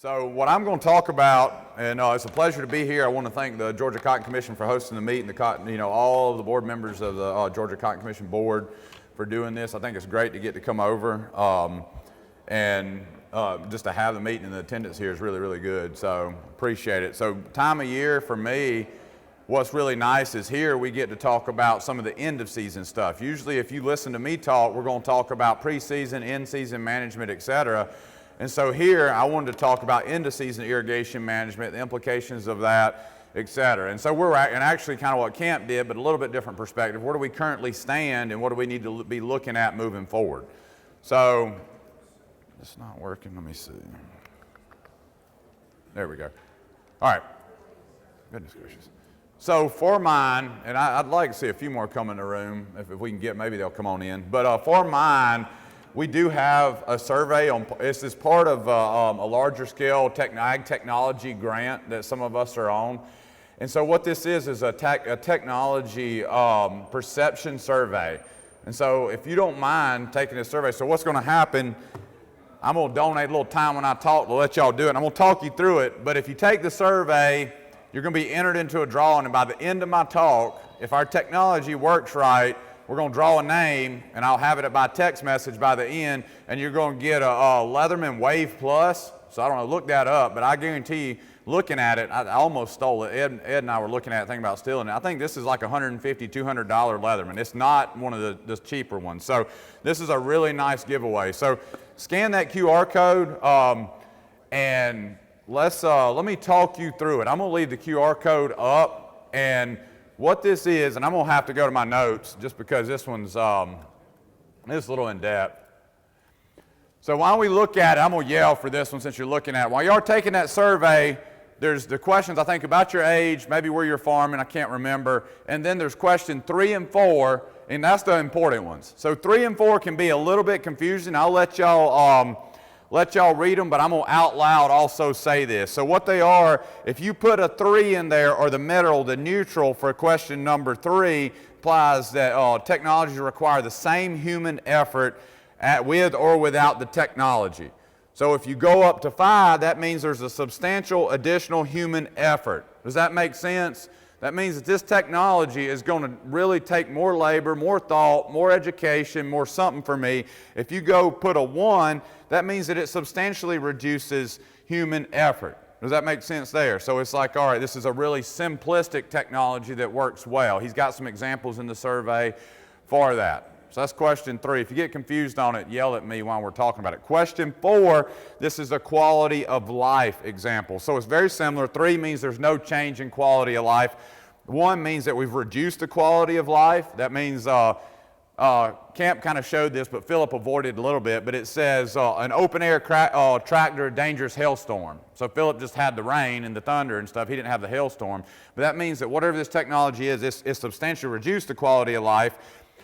So what I'm going to talk about, and it's a pleasure to be here. I want to thank the Georgia Cotton Commission for hosting the meeting, all of the board members of the Georgia Cotton Commission board for doing this. I think it's great to get to come over, and just to have the meeting and the attendance here is really, really good. So appreciate it. So time of year for me, what's really nice is here we get to talk about some of the end of season stuff. Usually if you listen to me talk, we're going to talk about preseason, end season management, etc. And so here I wanted to talk about end of season irrigation management, the implications of that, etc. And so we're at, and actually kind of what Camp did, but a little bit different perspective. Where do we currently stand and what do we need to be looking at moving forward? So it's not working. Let me see. There we go. All right. Goodness gracious. So for mine, and I'd like to see a few more come in the room. If we can get, maybe they'll come on in. But for mine, we do have a survey on, this is part of a larger scale ag technology grant that some of us are on. And so what this is a technology perception survey. And so if you don't mind taking this survey, so what's going to happen, I'm going to donate a little time when I talk to let y'all do it. And I'm going to talk you through it, but if you take the survey, you're going to be entered into a drawing, and by the end of my talk, if our technology works right, we're going to draw a name, and I'll have it by text message by the end, and you're going to get a Leatherman Wave Plus. So I don't know, look that up, but I guarantee you, looking at it, I almost stole it. Ed and I were looking at it, thinking about stealing it. I think this is like $150, $200 Leatherman. It's not one of the cheaper ones. So this is a really nice giveaway. So scan that QR code, and let me talk you through it. I'm going to leave the QR code up, and what this is, and I'm going to have to go to my notes just because this one's this is a little in depth. So while we look at it, I'm going to yell for this one since you're looking at it. While you are taking that survey, there's the questions, I think, about your age, maybe where you're farming, I can't remember. And then there's question 3 and 4, and that's the important ones. So 3 and 4 can be a little bit confusing. I'll let y'all read them, but I'm going to out loud also say this. So what they are, if you put a 3 in there, or the middle, the neutral for question number 3, implies that technologies require the same human effort with or without the technology. So if you go up to 5, that means there's a substantial additional human effort. Does that make sense? That means that this technology is going to really take more labor, more thought, more education, more something for me. If you go put a 1, that means that it substantially reduces human effort. Does that make sense there? So it's like, all right, this is a really simplistic technology that works well. He's got some examples in the survey for that. So that's question 3. If you get confused on it, yell at me while we're talking about it. Question 4, this is a quality of life example. So it's very similar. 3 means there's no change in quality of life. 1 means that we've reduced the quality of life. That means, Camp kind of showed this, but Philip avoided a little bit, but it says an open air tractor, dangerous hailstorm. So Philip just had the rain and the thunder and stuff. He didn't have the hailstorm. But that means that whatever this technology is, it's substantially reduced the quality of life,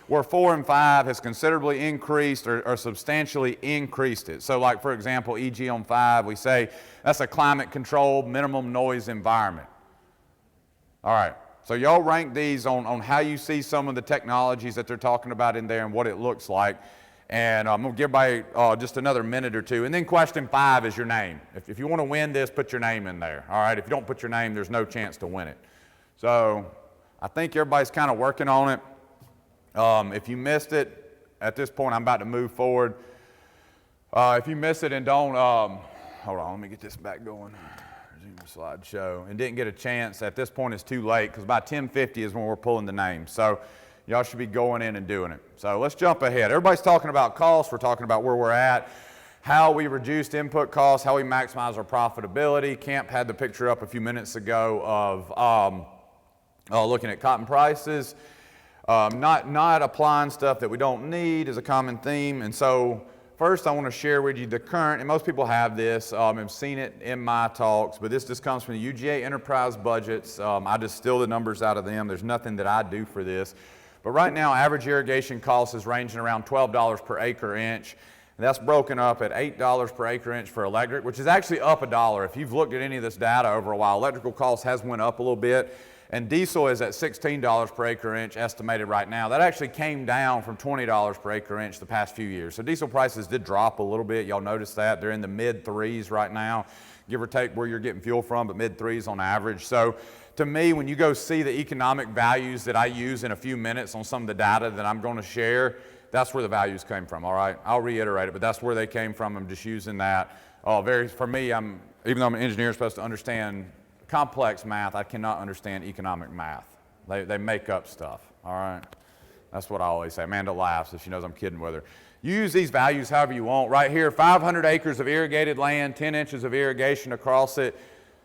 where 4 and 5 has considerably increased or substantially increased it. So like, for example, EG on 5, we say that's a climate-controlled, minimum noise environment. All right, so y'all rank these on how you see some of the technologies that they're talking about in there and what it looks like. And I'm going to give everybody just another minute or two. And then question 5 is your name. If you want to win this, put your name in there. All right, if you don't put your name, there's no chance to win it. So I think everybody's kind of working on it. If you missed it, at this point I'm about to move forward. If you missed it and don't, hold on, let me get this back going. Resume the slideshow. And didn't get a chance, at this point it's too late because by 10:50 is when we're pulling the names. So y'all should be going in and doing it. So let's jump ahead. Everybody's talking about costs. We're talking about where we're at, how we reduced input costs, how we maximize our profitability. Camp had the picture up a few minutes ago of looking at cotton prices. Not applying stuff that we don't need is a common theme. And so first I want to share with you the current, and most people have this, have seen it in my talks, but this just comes from the UGA enterprise budgets. I just steal the numbers out of them. There's nothing that I do for this. But right now, average irrigation cost is ranging around $12 per acre inch. And that's broken up at $8 per acre inch for electric, which is actually up $1. If you've looked at any of this data over a while, electrical cost has went up a little bit. And diesel is at $16 per acre inch estimated right now. That actually came down from $20 per acre inch the past few years. So diesel prices did drop a little bit. Y'all notice that. They're in the mid 3s right now. give or take where you're getting fuel from, but mid threes on average. So to me, when you go see the economic values that I use in a few minutes on some of the data that I'm going to share, that's where the values came from, all right? I'll reiterate it, but that's where they came from. I'm just using that. For me, even though I'm an engineer, I'm supposed to understand complex math. I cannot understand economic math. They make up stuff, all right? That's what I always say. Amanda laughs, so she knows I'm kidding with her. You use these values however you want. Right here, 500 acres of irrigated land, 10 inches of irrigation across it,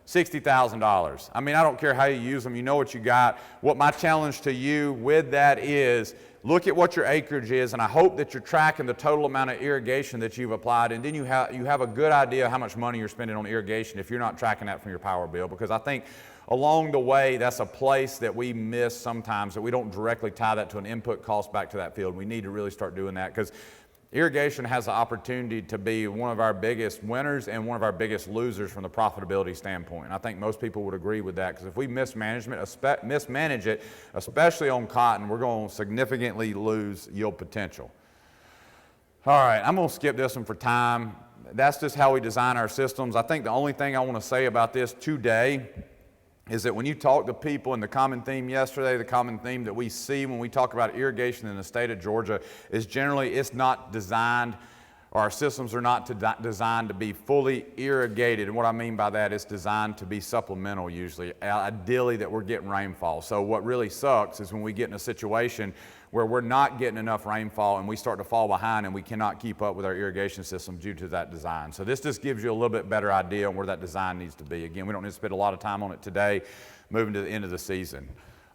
$60,000. I mean, I don't care how you use them. You know what you got. What my challenge to you with that is, look at what your acreage is, and I hope that you're tracking the total amount of irrigation that you've applied, and then you have a good idea how much money you're spending on irrigation if you're not tracking that from your power bill, because I think along the way, that's a place that we miss sometimes, that we don't directly tie that to an input cost back to that field. We need to really start doing that, because irrigation has the opportunity to be one of our biggest winners and one of our biggest losers from the profitability standpoint. And I think most people would agree with that, because if we mismanage it, especially on cotton, we're going to significantly lose yield potential. All right, I'm going to skip this one for time. That's just how we design our systems. I think the only thing I want to say about this today is that when you talk to people, and the common theme yesterday, the common theme that we see when we talk about irrigation in the state of Georgia is generally it's not designed, or our systems are not designed to be fully irrigated. And what I mean by that, it's designed to be supplemental usually, ideally that we're getting rainfall. So what really sucks is when we get in a situation where we're not getting enough rainfall and we start to fall behind and we cannot keep up with our irrigation system due to that design. So this just gives you a little bit better idea on where that design needs to be. Again, we don't need to spend a lot of time on it today, moving to the end of the season.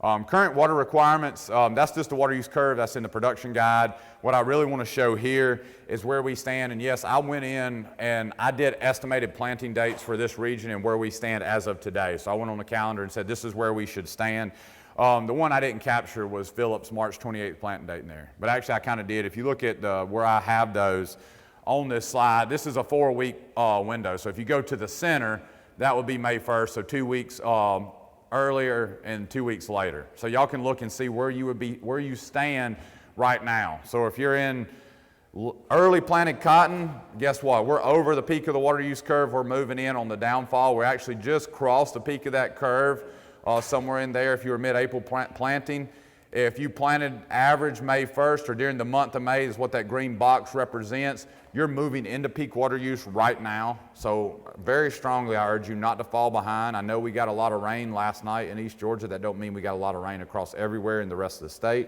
Current water requirements, that's just the water use curve, that's in the production guide. What I really want to show here is where we stand, and yes, I went in and I did estimated planting dates for this region and where we stand as of today. So I went on the calendar and said this is where we should stand. The one I didn't capture was Phillips' March 28th planting date in there. But actually I kind of did. If you look at where I have those on this slide, this is a 4-week window. So if you go to the center, that would be May 1st, so 2 weeks earlier and 2 weeks later. So y'all can look and see where you stand right now. So if you're in early planted cotton, guess what? We're over the peak of the water use curve. We're moving in on the downfall. We're actually just crossed the peak of that curve. Somewhere in there if you were mid-April planting. If you planted average May 1st or during the month of May is what that green box represents, you're moving into peak water use right now. So very strongly I urge you not to fall behind. I know we got a lot of rain last night in East Georgia. That don't mean we got a lot of rain across everywhere in the rest of the state.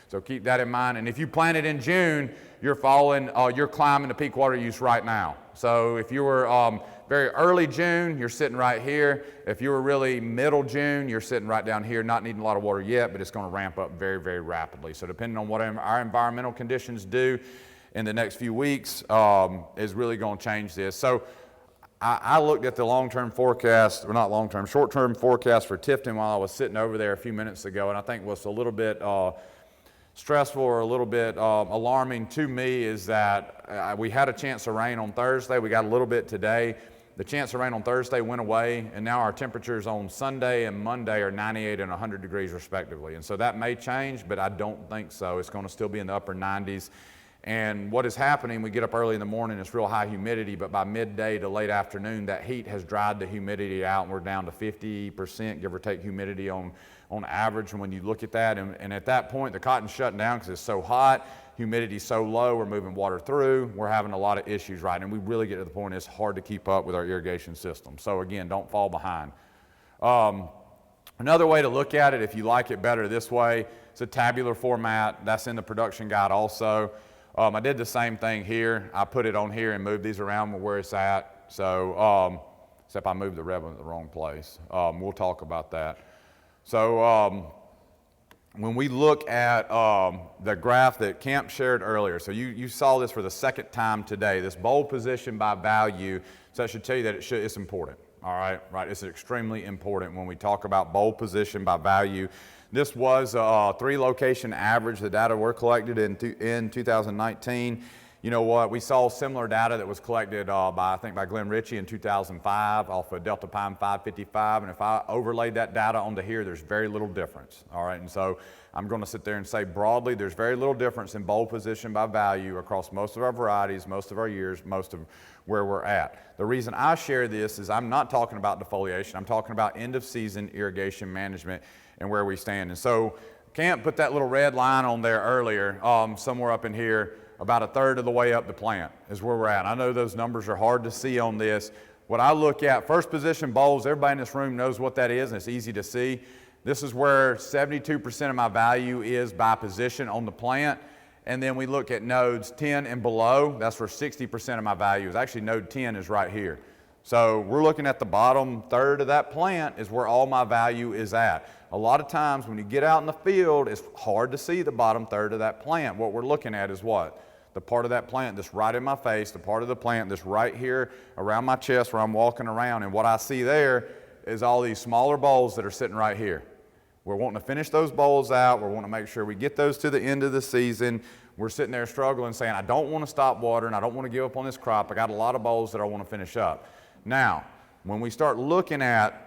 So keep that in mind. And if you planted in June, you're climbing to peak water use right now. So if you were very early June, you're sitting right here. If you were really middle June, you're sitting right down here, not needing a lot of water yet, but it's going to ramp up very, very rapidly. So depending on what our environmental conditions do in the next few weeks is really going to change this. So I looked at the long-term forecast, or not long-term, short-term forecast for Tifton while I was sitting over there a few minutes ago, and I think what's a little bit stressful or a little bit alarming to me is that we had a chance of rain on Thursday. We got a little bit today. The chance of rain on Thursday went away, and now our temperatures on Sunday and Monday are 98 and 100 degrees respectively. And so that may change, but I don't think so. It's going to still be in the upper 90s. And what is happening, we get up early in the morning, it's real high humidity, but by midday to late afternoon, that heat has dried the humidity out, and we're down to 50%, give or take, humidity on average when you look at that. And at that point, the cotton's shutting down because it's so hot, humidity's so low, we're moving water through, we're having a lot of issues, right? And we really get to the point it's hard to keep up with our irrigation system. So again, don't fall behind. Another way to look at it, if you like it better this way, it's a tabular format. That's in the production guide also. I did the same thing here. I put it on here and moved these around where it's at. So, except I moved the red one in the wrong place. We'll talk about that. So, when we look at the graph that Camp shared earlier, so you saw this for the second time today, this bold position by value, so that should tell you that it's important, all right? Right, it's extremely important when we talk about bold position by value. This was a 3-location average. The data were collected in 2019. you know what, we saw similar data that was collected by Glenn Ritchie in 2005 off of Delta Pine 555, and if I overlaid that data onto here, there's very little difference, all right? And so I'm going to sit there and say broadly, there's very little difference in bulb position by value across most of our varieties, most of our years, most of where we're at. The reason I share this is I'm not talking about defoliation, I'm talking about end of season irrigation management and where we stand. And so Camp put that little red line on there earlier, somewhere up in here, about a third of the way up the plant is where we're at. I know those numbers are hard to see on this. What I look at, first position bulbs, everybody in this room knows what that is and it's easy to see. This is where 72% of my value is by position on the plant. And then we look at nodes 10 and below, that's where 60% of my value is. Actually, node 10 is right here. So we're looking at the bottom third of that plant is where all my value is at. A lot of times when you get out in the field, it's hard to see the bottom third of that plant. What we're looking at is what? The part of that plant that's right in my face, the part of the plant that's right here around my chest where I'm walking around. And what I see there is all these smaller bowls that are sitting right here. We're wanting to finish those bowls out. We're wanting to make sure we get those to the end of the season. We're sitting there struggling saying, I don't want to stop watering. I don't want to give up on this crop. I got a lot of bowls that I want to finish up. Now, when we start looking at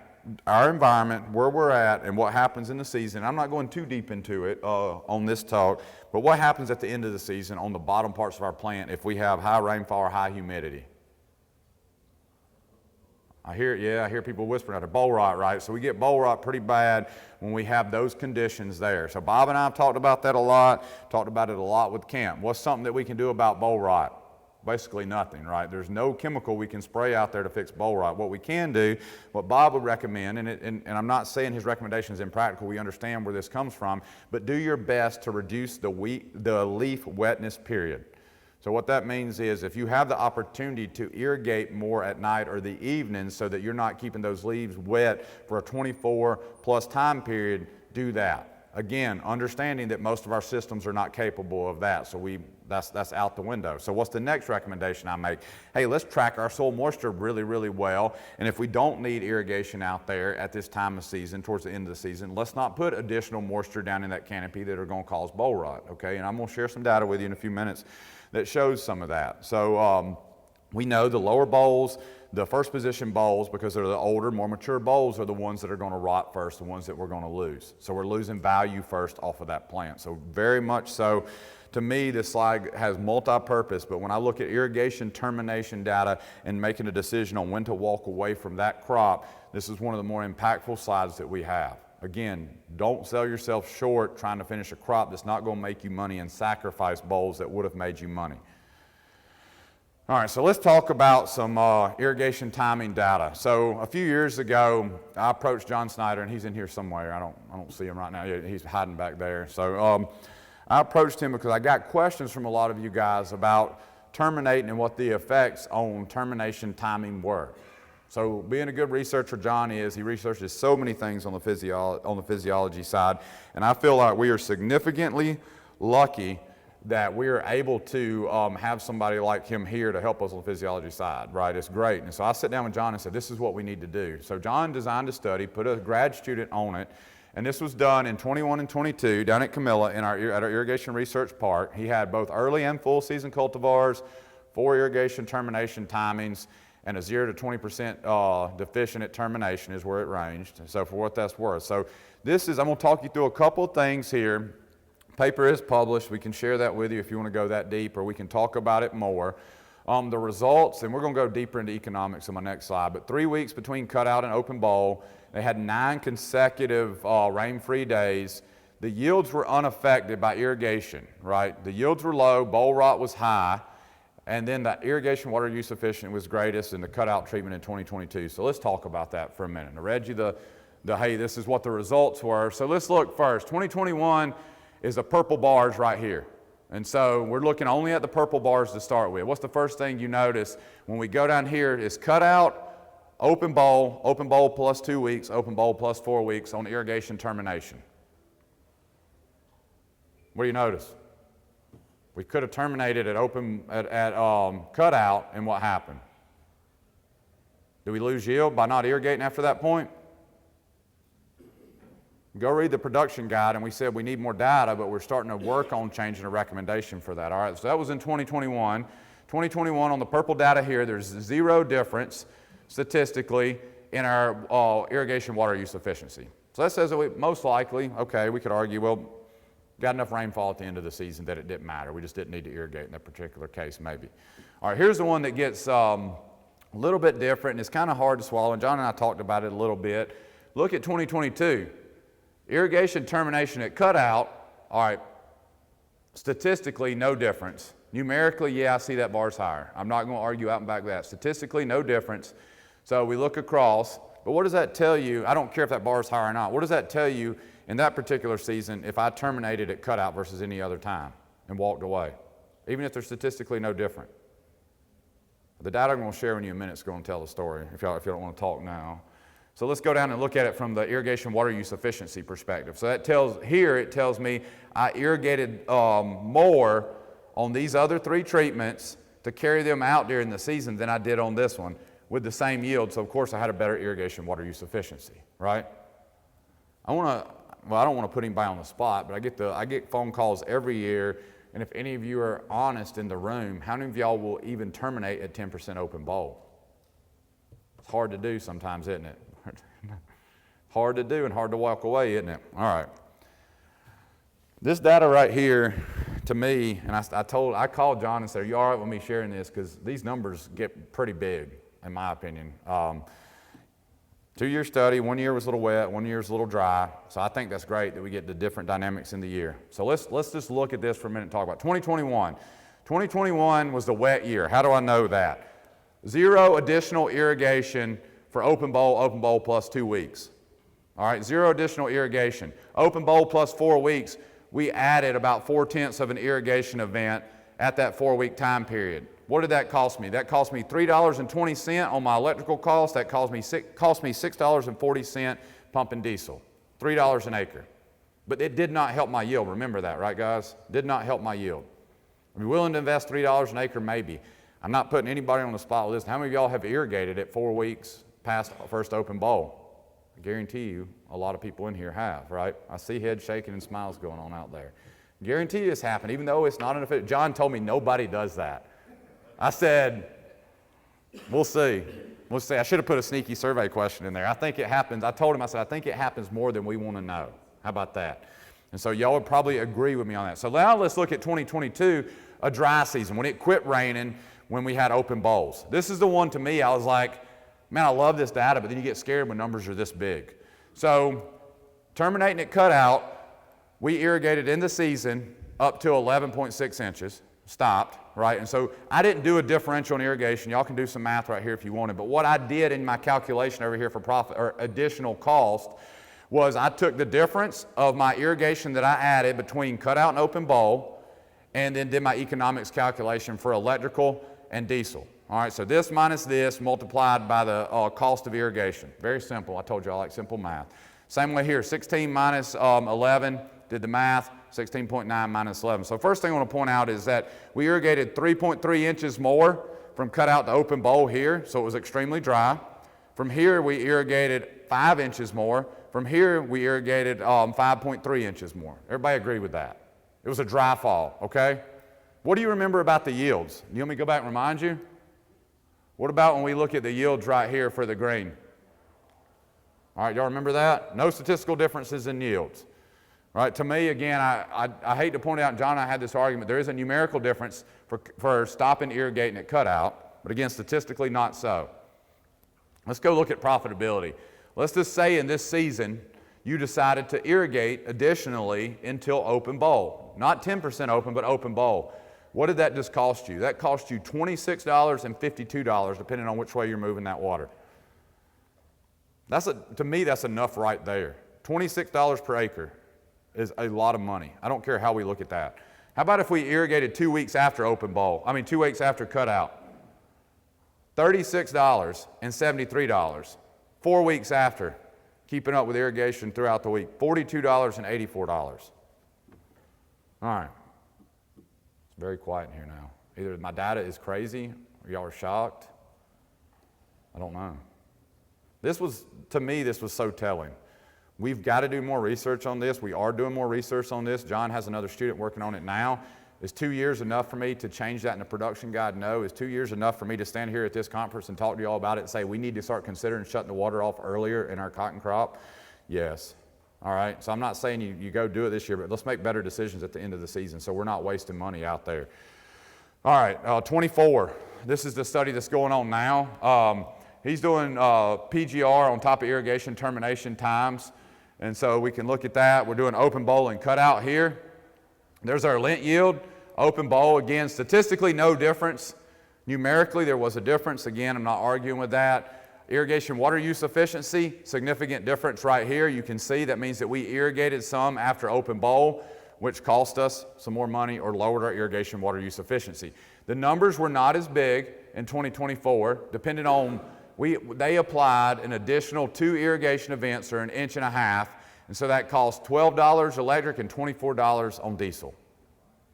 our environment, where we're at, and what happens in the season, I'm not going too deep into it on this talk, but what happens at the end of the season on the bottom parts of our plant if we have high rainfall or high humidity? I hear people whispering out of bowl rot, right? So we get bowl rot pretty bad when we have those conditions there. So Bob and I have talked about that a lot, talked about it a lot with Camp. What's something that we can do about bowl rot? Basically nothing, right? There's no chemical we can spray out there to fix bowl rot. What we can do, what Bob would recommend, and I'm not saying his recommendation is impractical, we understand where this comes from, but do your best to reduce the leaf wetness period. So what that means is if you have the opportunity to irrigate more at night or the evening so that you're not keeping those leaves wet for a 24 plus time period, do that. Again, understanding that most of our systems are not capable of that, so that's out the window. So what's the next recommendation I make? Hey, let's track our soil moisture really, really well, and if we don't need irrigation out there at this time of season, towards the end of the season, let's not put additional moisture down in that canopy that are going to cause bowl rot, okay? And I'm going to share some data with you in a few minutes that shows some of that. So we know the lower bowls, the first position bowls, because they're the older, more mature bowls, are the ones that are going to rot first, the ones that we're going to lose. So we're losing value first off of that plant. So very much so, to me, this slide has multi-purpose, but when I look at irrigation termination data and making a decision on when to walk away from that crop, this is one of the more impactful slides that we have. Again, don't sell yourself short trying to finish a crop that's not going to make you money and sacrifice bowls that would have made you money. All right, so let's talk about some irrigation timing data. So a few years ago, I approached John Snyder, and he's in here somewhere. I don't see him right now. He's hiding back there. So I approached him because I got questions from a lot of you guys about terminating and what the effects on termination timing were. So being a good researcher John is, he researches so many things on the physiology side, and I feel like we are significantly lucky that we are able to have somebody like him here to help us on the physiology side, right? It's great. And so I sat down with John and said, this is what we need to do. So John designed a study, put a grad student on it, and this was done in 21 and 22 down at Camilla at our Irrigation Research Park. He had both early and full season cultivars, 4 irrigation termination timings, and a 0 to 20% deficient at termination is where it ranged. So for what that's worth. So I'm going to talk you through a couple of things here. Paper is published. We can share that with you if you want to go that deep, or we can talk about it more. The results, and we're going to go deeper into economics on my next slide, but 3 weeks between cutout and open bowl, they had 9 consecutive rain-free days. The yields were unaffected by irrigation, right? The yields were low, bowl rot was high, and then the irrigation water use efficient was greatest in the cutout treatment in 2022. So let's talk about that for a minute. I read you hey, this is what the results were. So let's look first. 2021 is the purple bars right here. And so we're looking only at the purple bars to start with. What's the first thing you notice when we go down here is cutout, open bowl plus 2 weeks, open bowl plus 4 weeks on irrigation termination. What do you notice? We could have terminated at cutout, and what happened? Did we lose yield by not irrigating after that point? Go read the production guide, and we said we need more data, but we're starting to work on changing a recommendation for that. All right, so that was in 2021. 2021 on the purple data here, there's zero difference statistically in our irrigation water use efficiency. So that says that we most likely, okay, we could argue, well, got enough rainfall at the end of the season that it didn't matter. We just didn't need to irrigate in that particular case, maybe. All right, here's the one that gets a little bit different, and it's kind of hard to swallow, and John and I talked about it a little bit. Look at 2022. Irrigation termination at cutout, all right, statistically, no difference. Numerically, yeah, I see that bar's higher. I'm not going to argue out and back that. Statistically, no difference. So we look across, but what does that tell you? I don't care if that bar's higher or not. What does that tell you in that particular season if I terminated at cutout versus any other time and walked away, even if they're statistically no different? The data I'm going to share with you in a minute is going to tell the story if you don't want to talk now. So let's go down and look at it from the irrigation water use efficiency perspective. So that it tells me I irrigated more on these other three treatments to carry them out during the season than I did on this one with the same yield. So of course I had a better irrigation water use efficiency, right? I don't want to put anybody on the spot, but I get phone calls every year, and if any of you are honest in the room, how many of y'all will even terminate at 10% open bowl? It's hard to do sometimes, isn't it? Hard to do and hard to walk away, isn't it? All right. This data right here, to me, and I called John and said, are you all right with me sharing this? Because these numbers get pretty big, in my opinion. 2-year study, 1 year was a little wet, 1 year was a little dry. So I think that's great that we get the different dynamics in the year. So let's just look at this for a minute and talk about 2021. 2021 was the wet year. How do I know that? 0 additional irrigation for open bowl plus 2 weeks. All right, 0 additional irrigation. Open bowl plus 4 weeks, we added about 4/10 of an irrigation event at that 4-week time period. What did that cost me? That cost me $3.20 on my electrical cost. That cost me $6.40 pumping diesel, $3 an acre. But it did not help my yield. Remember that, right, guys? Did not help my yield. Are you willing to invest $3 an acre? Maybe. I'm not putting anybody on the spot with this. How many of y'all have irrigated at 4 weeks past first open bowl? I guarantee you a lot of people in here have, right? I see heads shaking and smiles going on out there. Guarantee you this happened, even though it's not an official. John told me nobody does that. I said, we'll see. We'll see. I should have put a sneaky survey question in there. I think it happens. I told him, I said, I think it happens more than we want to know. How about that? And so y'all would probably agree with me on that. So now let's look at 2022, a dry season, when it quit raining, when we had open bowls. This is the one to me, I was like, man, I love this data, but then you get scared when numbers are this big. So terminating at cutout, we irrigated in the season up to 11.6 inches, stopped, right? And so I didn't do a differential in irrigation. Y'all can do some math right here if you wanted. But what I did in my calculation over here for profit or additional cost was I took the difference of my irrigation that I added between cutout and open bowl and then did my economics calculation for electrical and diesel. All right, so this minus this multiplied by the cost of irrigation. Very simple. I told you I like simple math. Same way here, 16 minus 11, did the math, 16.9 minus 11. So first thing I want to point out is that we irrigated 3.3 inches more from cutout to open bowl here, so it was extremely dry. From here, we irrigated 5 inches more. From here, we irrigated 5.3 inches more. Everybody agree with that? It was a dry fall, okay? What do you remember about the yields? You want me to go back and remind you? What about when we look at the yields right here for the green? All right, y'all remember that? No statistical differences in yields. All right, to me, again, I hate to point out, John and I had this argument, there is a numerical difference for stopping irrigating at cutout, but again, statistically not so. Let's go look at profitability. Let's just say in this season, you decided to irrigate additionally until open bowl. Not 10% open, but open bowl. What did that just cost you? That cost you $26 and $52, depending on which way you're moving that water. To me, that's enough right there. $26 per acre is a lot of money. I don't care how we look at that. How about if we irrigated 2 weeks after open bowl? 2 weeks after cutout. $36 and $73. 4 weeks after, keeping up with irrigation throughout the week. $42 and $84. All right. Very quiet in here now. Either my data is crazy or y'all are shocked. I don't know. To me, this was so telling. We've got to do more research on this. We are doing more research on this. John has another student working on it now. Is 2 years enough for me to change that in the production guide? No. Is 2 years enough for me to stand here at this conference and talk to you all about it and say we need to start considering shutting the water off earlier in our cotton crop? Yes. All right. So I'm not saying you go do it this year, but let's make better decisions at the end of the season so we're not wasting money out there. All right. 24. This is the study that's going on now. He's doing PGR on top of irrigation termination times. And so we can look at that. We're doing open bowl and cutout here. There's our lint yield. Open bowl, again, statistically no difference. Numerically, there was a difference. Again, I'm not arguing with that. Irrigation water use efficiency, significant difference right here. You can see that means that we irrigated some after open bowl, which cost us some more money or lowered our irrigation water use efficiency. The numbers were not as big in 2024, depending on, they applied an additional 2 irrigation events or 1.5 inches. And so that costs $12 electric and $24 on diesel.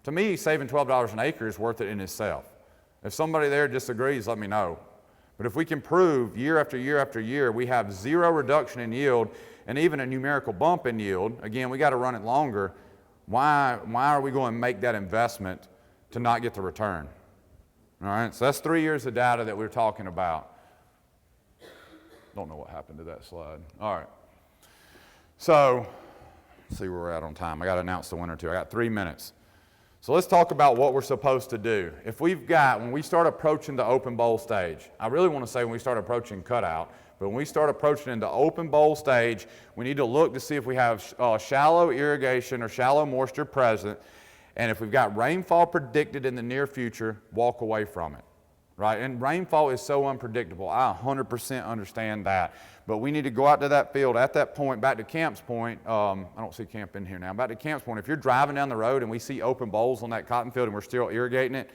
To me, saving $12 an acre is worth it in itself. If somebody there disagrees, let me know. But if we can prove year after year after year we have 0 reduction in yield and even a numerical bump in yield, again, we got to run it longer, why are we going to make that investment to not get the return? All right, so that's 3 years of data that we're talking about. Don't know what happened to that slide. All right. So, let's see where we're at on time. I got to announce the winner too. I got 3 minutes. So let's talk about what we're supposed to do. If we've got, when we start approaching the open bowl stage, I really want to say when we start approaching cutout, but when we start approaching in the open bowl stage, we need to look to see if we have shallow irrigation or shallow moisture present, and if we've got rainfall predicted in the near future, walk away from it. Right? And rainfall is so unpredictable. I 100% understand that. But we need to go out to that field at that point, back to Camp's point. I don't see Camp in here now. Back to Camp's point, if you're driving down the road and we see open bowls on that cotton field and we're still irrigating it,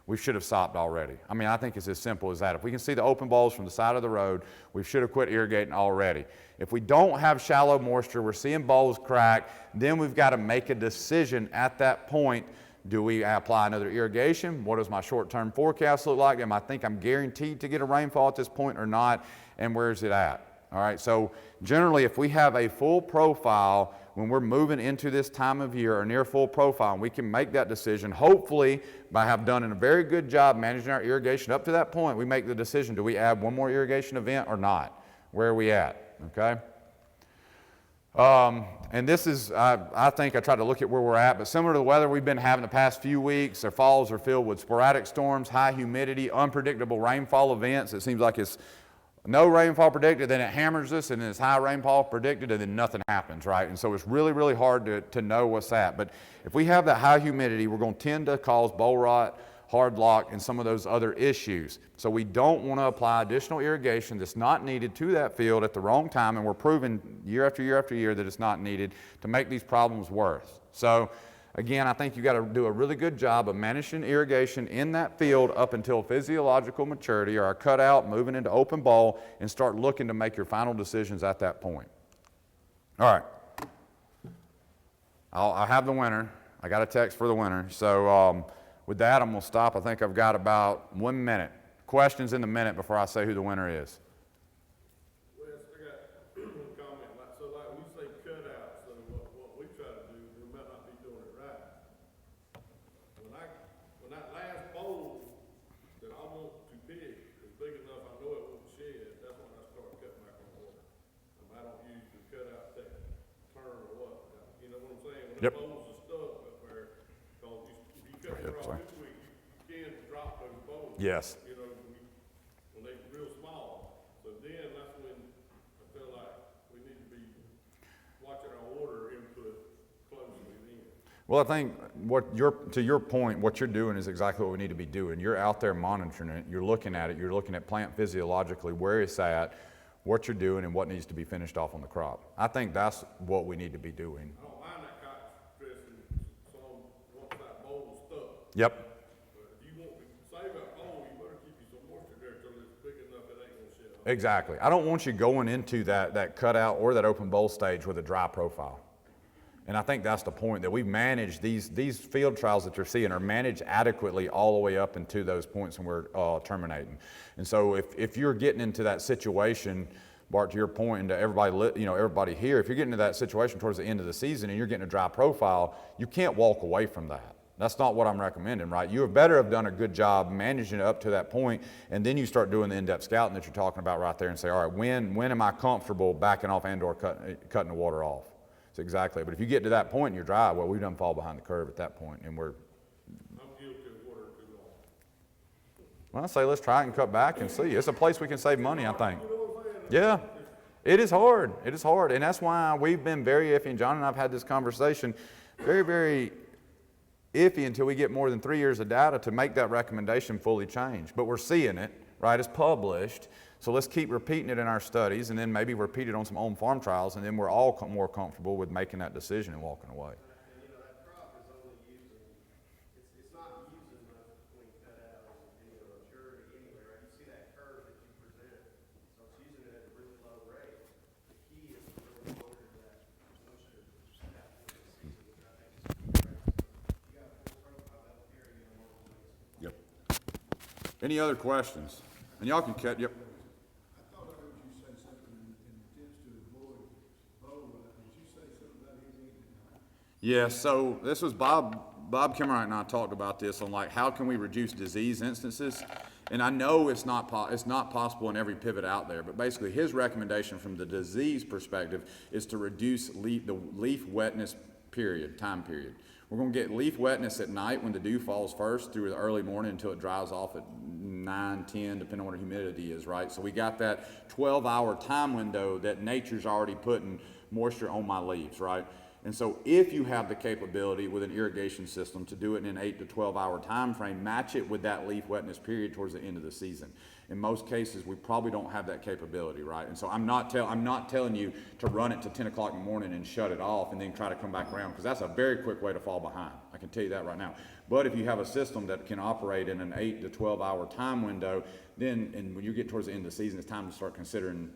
we should have stopped already. I mean, I think it's as simple as that. If we can see the open bowls from the side of the road, we should have quit irrigating already. If we don't have shallow moisture, we're seeing bowls crack, then we've got to make a decision at that point. Do we apply another irrigation? What does my short-term forecast look like? I think I'm guaranteed to get a rainfall at this point or not? And where's it at? All right, so generally if we have a full profile when we're moving into this time of year or near full profile, and we can make that decision, hopefully by have done a very good job managing our irrigation up to that point, we make the decision, do we add one more irrigation event or not? Where are we at, okay? And this is, I think I tried to look at where we're at, but similar to the weather we've been having the past few weeks, our falls are filled with sporadic storms, high humidity, unpredictable rainfall events. It seems like it's no rainfall predicted, then it hammers us, and then it's high rainfall predicted, and then nothing happens, right? And so it's really, really hard to know what's at. But if we have that high humidity, we're going to tend to cause bowl rot, hard lock, and some of those other issues. So we don't want to apply additional irrigation that's not needed to that field at the wrong time, and we're proving year after year after year that it's not needed to make these problems worse. So again, I think you got to do a really good job of managing irrigation in that field up until physiological maturity or our cutout, moving into open bowl, and start looking to make your final decisions at that point. All right. I'll have the winner. I got a text for the winner. So with that, I'm going to stop. I think I've got about 1 minute. Questions in the minute before I say who the winner is. Wes, I got one comment. Like we say cut out, so what we try to do, we might not be doing it right. When that last bowl that I want to pick is big enough, I know it won't shed, that's when I start cutting back on water. I don't use the cut out that turn or what. You know what I'm saying? When the bowls are stuck up there, because if you cut it across this week, you can drop those bowls. Yes. You know, when they're real small. So then that's when I feel like we need to be watching our water input closely then. Well, I think to your point, what you're doing is exactly what we need to be doing. You're out there monitoring it, you're looking at it, you're looking at plant physiologically, where it's at, what you're doing, and what needs to be finished off on the crop. I think that's what we need to be doing. I don't mind that cotton dressing once that bowl is stuck. Yep. But if you want to save that bowl, you better keep you some moisture there till it's big enough it ain't gonna shed off. Exactly. I don't want you going into that cutout or that open bowl stage with a dry profile. And I think that's the point, that we manage these field trials that you're seeing are managed adequately all the way up into those points when we're terminating. And so if you're getting into that situation Bart, to your point, and to everybody, everybody here, if you're getting to that situation towards the end of the season and you're getting a dry profile, you can't walk away from that. That's not what I'm recommending, right? You better have done a good job managing it up to that point, and then you start doing the in-depth scouting that you're talking about right there and say, all right, when am I comfortable backing off and or cutting the water off? That's exactly. But if you get to that point and you're dry, well, we done fall behind the curve at that point, and we're... I'm guilty of water too long. Well, I say let's try it and cut back and see. It's a place we can save money, I think. Yeah, it is hard. It is hard, and that's why we've been very iffy, and John and I have had this conversation, very, very iffy until we get more than 3 years of data to make that recommendation fully change. But we're seeing it, right? It's published. So let's keep repeating it in our studies, and then maybe repeat it on some on-farm trials, and then we're all more comfortable with making that decision and walking away. And that crop is only using, it's not using much between cutouts and maturity anywhere. You see that curve that you present, so it's using it at a really low rate. The key is to really monitor that once you're at the season, which I think is great. You got a full profile out there, you know more than Yep. Any other questions? And y'all can cut, yep. I thought I heard you say something in attempts to avoid bow. Did you say something about irrigating? Yeah, so this was Bob Kimmerite and I talked about this on like how can we reduce disease instances, and I know it's not possible in every pivot out there, but basically his recommendation from the disease perspective is to reduce the leaf wetness time period. We're going to get leaf wetness at night when the dew falls first through the early morning until it dries off at 9, 10, depending on what the humidity is, right? So we got that 12-hour time window that nature's already putting moisture on my leaves, right? And so if you have the capability with an irrigation system to do it in an 8 to 12-hour time frame, match it with that leaf wetness period towards the end of the season. In most cases, we probably don't have that capability, right? And so I'm not telling you to run it to 10 o'clock in the morning and shut it off and then try to come back around, because that's a very quick way to fall behind. I can tell you that right now. But if you have a system that can operate in an 8 to 12-hour time window, then, and when you get towards the end of the season, it's time to start considering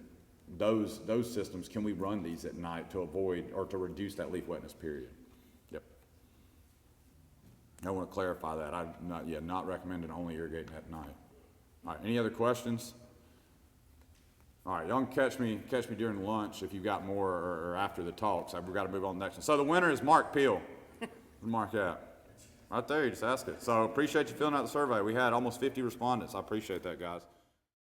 those systems. Can we run these at night to avoid or to reduce that leaf wetness period? Yep. I want to clarify that. I'm not recommending only irrigating at night. All right, any other questions? All right, y'all can catch me during lunch if you've got more, or after the talks. We've got to move on to the next one. So the winner is Mark Peel. Where's Mark at? Right there, you just ask it. So appreciate you filling out the survey. We had almost 50 respondents. I appreciate that, guys.